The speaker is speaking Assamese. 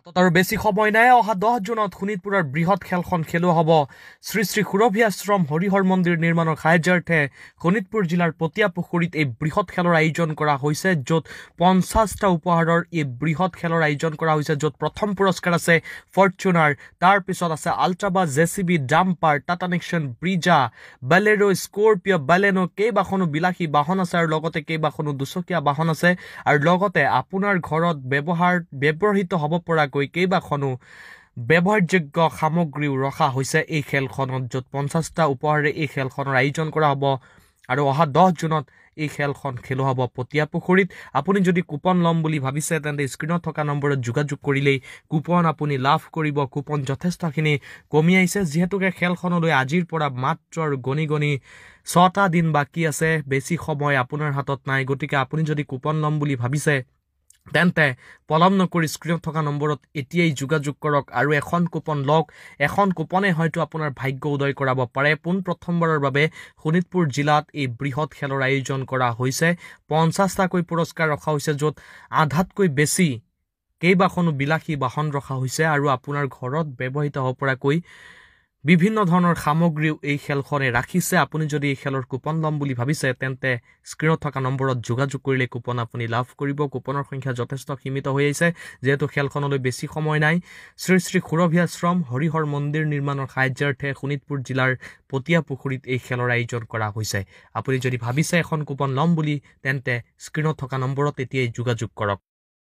আৰু বেছি সময় নাই অহা 10 জুনত শোণিতপুৰৰ বৃহৎ খেলখন খেলোৱা হ'ব শ্ৰী শ্ৰী সুৰভি আশ্ৰম হৰিহৰ মন্দিৰ নিৰ্মাণৰ সাহায্যাৰ্থে শোণিতপুৰ জিলাৰ পতিয়া পুখুৰীত এই বৃহৎ খেলৰ আয়োজন কৰা হৈছে য'ত 50টা উপহাৰৰ এই বৃহৎ খেলৰ আয়োজন কৰা হৈছে য'ত প্ৰথম পুৰস্কাৰ আছে ফৰ্চুনাৰ তাৰ পিছত আছে আল্ট্ৰাবাছ JCB dumper Tata Nexon Brezza Bolero Scorpio' Baleno কেইবাখনো বিলাসী বাহন আছে আৰু লগতে কেইবাখনো দুচকীয়া বাহন আছে আৰু লগতে আপোনাৰ ঘৰত ব্যৱহৃত হ'ব পৰা কেইবাখনো ব্যৱহাৰযোগ্য সামগ্ৰীও ৰখা হৈছে এই খেলখনত য'ত 50টা উপহাৰে এই খেলখনৰ আয়োজন কৰা হ'ব আৰু অহা 10 জুনত এই খেলখন খেলোৱা হ'ব পতিয়া পুখুৰীত আপুনি যদি কুপন ল'ম বুলি ভাবিছে তেন্তে স্ক্ৰীনত থকা নম্বৰত যোগাযোগ কৰিলেই কুপন আপুনি লাভ কৰিব কুপন যথেষ্টখিনি কমি আহিছে যিহেতুকে খেলখনলৈ আজিৰ পৰা মাত্ৰ গণি 6টা দিন বাকী আছে বেছি সময় আপোনাৰ হাতত নাই গতিকে আপুনি যদি কুপন ল'ম বুলি ভাবিছে তেন্তে পলম নকৰি স্ক্ৰীনত থকা নম্বৰত এতিয়াই যোগাযোগ কৰক আৰু এখন কুপন লওক এখন কুপনে হয়তো আপোনাৰ ভাগ্য উদয় কৰাব পাৰে প্ৰথমবাৰৰ বাবে শোণিতপুৰ জিলাত এই বৃহৎ খেলৰ আয়োজন কৰা হৈছে 50টাকৈ পুৰস্কাৰ ৰখা হৈছে য'ত আধাতকৈ বেছি কেইবাখনো বিলাসী বাহন ৰখা হৈছে আৰু আপোনাৰ ঘৰত ব্যৱহৃত হ'ব পৰাকৈ বিভিন্ন ধৰণৰ সামগ্ৰীও এই খেলখনে ৰাখিছে আপুনি যদি এই খেলৰ কুপন ল'ম বুলি ভাবিছে তেন্তে স্ক্ৰীনত থকা নম্বৰত যোগাযোগ কৰিলে কুপন আপুনি লাভ কৰিব কুপনৰ সংখ্যা যথেষ্ট সীমিত হৈ আহিছে যেহেতু খেলখনলৈ বেছি সময় নাই শ্ৰী শ্ৰী সুৰভি আশ্ৰম হৰিহৰ মন্দিৰ নিৰ্মাণৰ সাহায্যাৰ্থে শোণিতপুৰ জিলাৰ পতিয়া পুখুৰীত এই খেলৰ আয়োজন কৰা হৈছে আপুনি যদি ভাবিছে এখন কুপন ল'ম বুলি তেন্তে স্ক্ৰীনত থকা নম্বৰত এতিয়াই যোগাযোগ কৰক